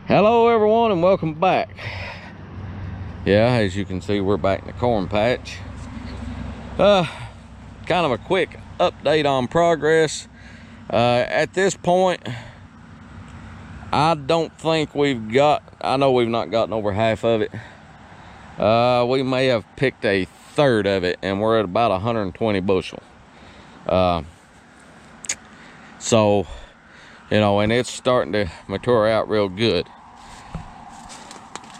Hello everyone and welcome back. Yeah, as you can see, we're back in the corn patch. Kind of a quick update on progress. At this point, I don't think I know we've not gotten over half of it. We may have picked a third of it, and we're at about 120 bushel. So, you know, and it's starting to mature out real good.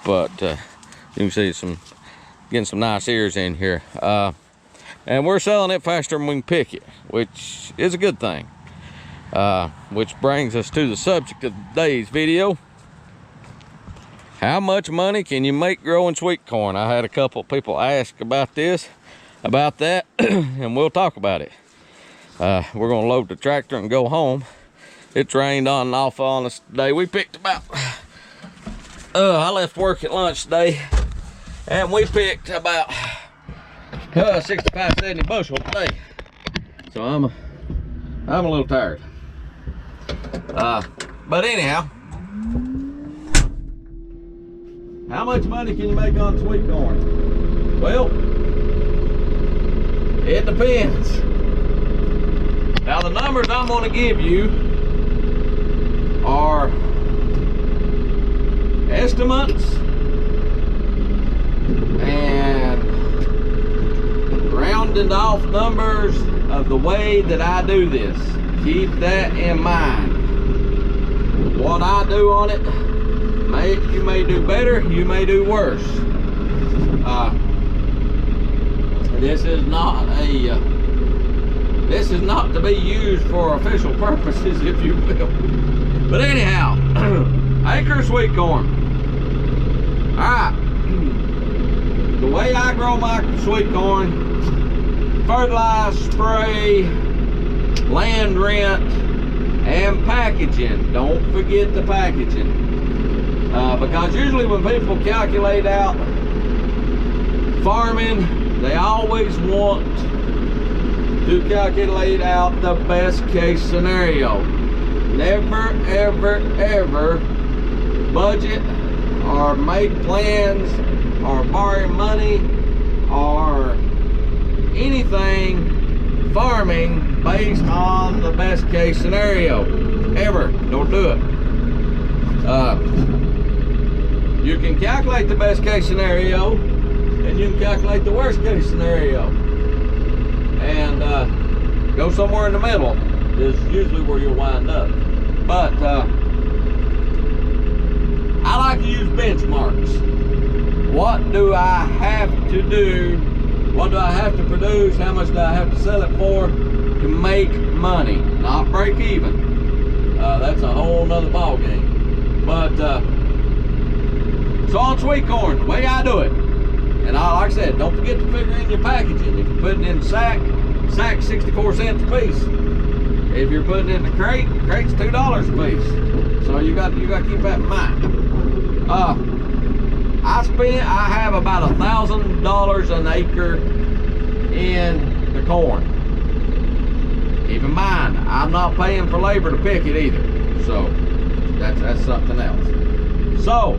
But you can see getting some nice ears in here. And we're selling it faster than we can pick it, which is a good thing. Which brings us to the subject of today's video. How much money can you make growing sweet corn? I had a couple of people ask about that, and we'll talk about it. We're gonna load the tractor and go home. It's rained on and off on us today. We picked about, I left work at lunch today, and we picked about 65, 70 bushel today. So I'm a little tired. But anyhow, how much money can you make on sweet corn? Well, it depends. Now the numbers I'm going to give you are estimates and rounded off numbers of the way that I do this. Keep that in mind. What I do on it, you may do better, you may do worse. This is not to be used for official purposes, if you will. But anyhow, acre sweet corn. Alright, the way I grow my sweet corn: fertilize, spray, land rent, and packaging. Don't forget the packaging. Because usually when people calculate out farming, they always want to calculate out the best case scenario. Never, ever, ever budget or make plans or borrow money or anything farming based on the best case scenario. Ever. Don't do it. You can calculate the best case scenario, and you can calculate the worst case scenario, and go somewhere in the middle is usually where you'll wind up. But I like to use benchmarks. What do I have to do? What do I have to produce? How much do I have to sell it for to make money? Not break even. That's a whole nother ball game. But so on sweet corn, the way I do it, and like I said, don't forget to figure in your packaging. If you're putting in sack 64 cents a piece. If you're putting in the crate's $2 a piece. So you got to keep that in mind. I have about $1,000 an acre in the corn. Keep in mind, I'm not paying for labor to pick it either. So that's something else. So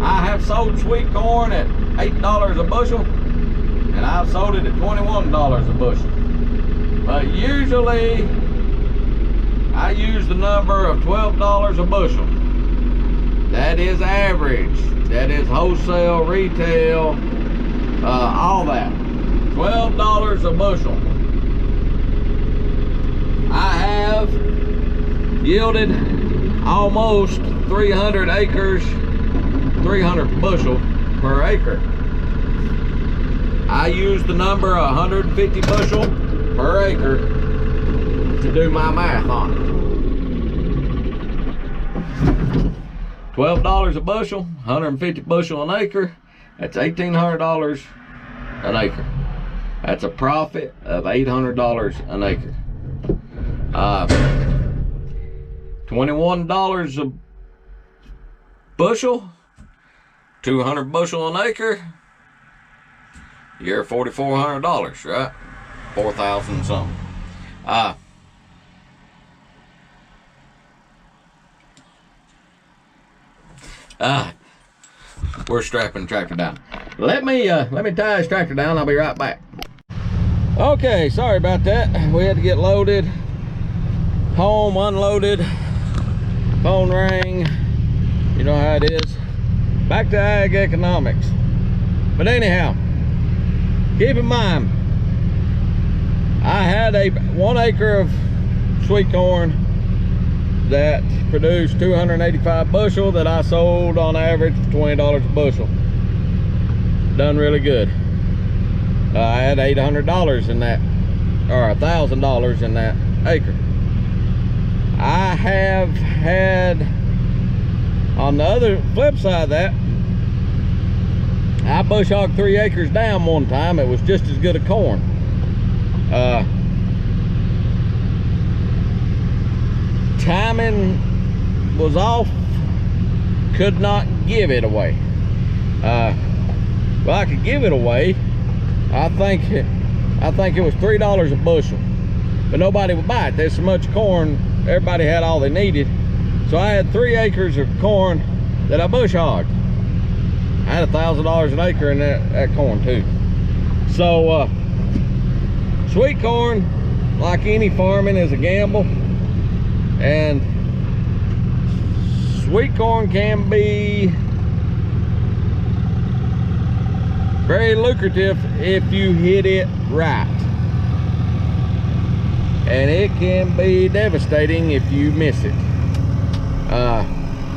I have sold sweet corn at $8 a bushel, and I've sold it at $21 a bushel. But usually I use the number of $12 a bushel. That is average. That is wholesale, retail, all that. $12 a bushel. I have yielded almost 300 acres, 300 bushel per acre. I use the number 150 bushel per acre to do my math on it. $12 a bushel, 150 bushel an acre, that's $1,800 an acre. That's a profit of $800 an acre. $21 a bushel, 200 bushel an acre, you're $4,400, right? 4,000 something. We're strapping the tractor down. Let me tie this tractor down. I'll be right back. Okay, sorry about that. We had to get loaded, home, unloaded, phone rang. You know how it is. Back to ag economics. But anyhow, keep in mind, I had 1 acre of sweet corn that produced 285 bushel that I sold on average for $20 a bushel. Done really good. I had $800 in that, or $1,000 in that acre. I have had, on the other flip side of that, I bush hogged 3 acres down one time. It was just as good as corn. Timing was off, could not give it away. Well, I could give it away. I think it was $3 a bushel, but nobody would buy it. There's so much corn, everybody had all they needed. So I had 3 acres of corn that I bush hogged. I had $1,000 an acre in that corn too. So sweet corn, like any farming, is a gamble, and sweet corn can be very lucrative if you hit it right, and it can be devastating if you miss it.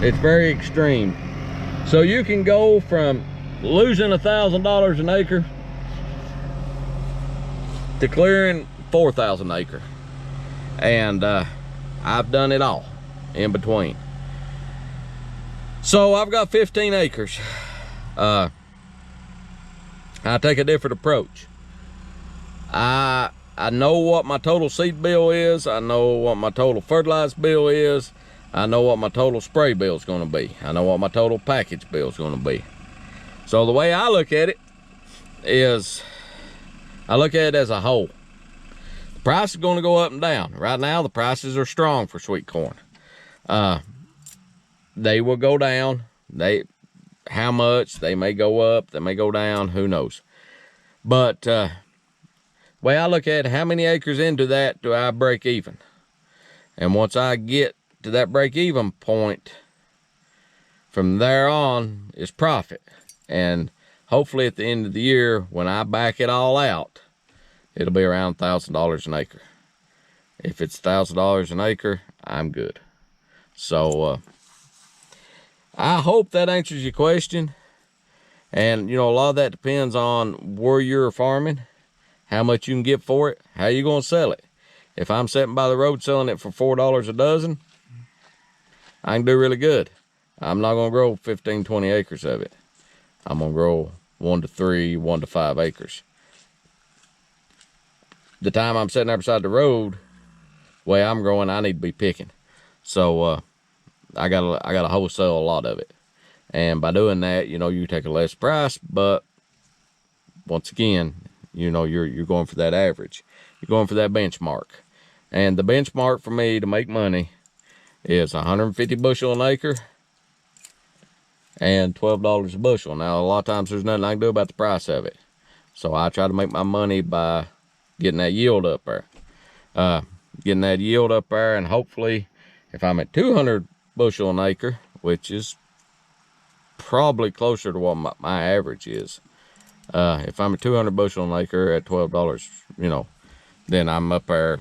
It's very extreme. So you can go from losing $1,000 an acre to clearing 4,000 acre, and I've done it all in between. So I've got 15 acres. I take a different approach. I know what my total seed bill is. I know what my total fertilizer bill is. I know what my total spray bill is going to be. I know what my total package bill is going to be. So the way I look at it is, I look at it as a whole. The price is going to go up and down. Right now, the prices are strong for sweet corn. They will go down. How much? They may go up, they may go down, who knows. But the way I look at it, how many acres into that do I break even? And once I get to that break even point, from there on is profit. And hopefully at the end of the year, when I back it all out, it'll be around $1,000 an acre. If it's $1,000 an acre, I'm good. So I hope that answers your question. And you know, a lot of that depends on where you're farming, how much you can get for it, how you gonna sell it. If I'm sitting by the road selling it for $4 a dozen, I can do really good. I'm not gonna grow 15, 20 acres of it. I'm gonna grow 1 to 3, 1 to 5 acres. The time I'm sitting there beside the road, the way I'm growing, I need to be picking. So I gotta wholesale a lot of it, and by doing that, you know, you take a less price, but once again, you know, you're going for that average, you're going for that benchmark. And the benchmark for me to make money is 150 bushel an acre and $12 a bushel. Now a lot of times there's nothing I can do about the price of it, so I try to make my money by getting that yield up there, and hopefully if I'm at 200 bushel an acre, which is probably closer to what my average is, if I'm at 200 bushel an acre at $12, you know, then I'm up there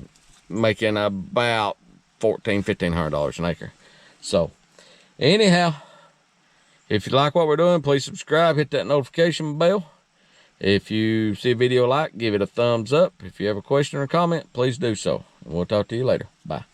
making about $1,500 an acre. So anyhow, if you like what we're doing, please subscribe, hit that notification bell. If you see a video like, give it a thumbs up. If you have a question or comment, please do so, and we'll talk to you later. Bye.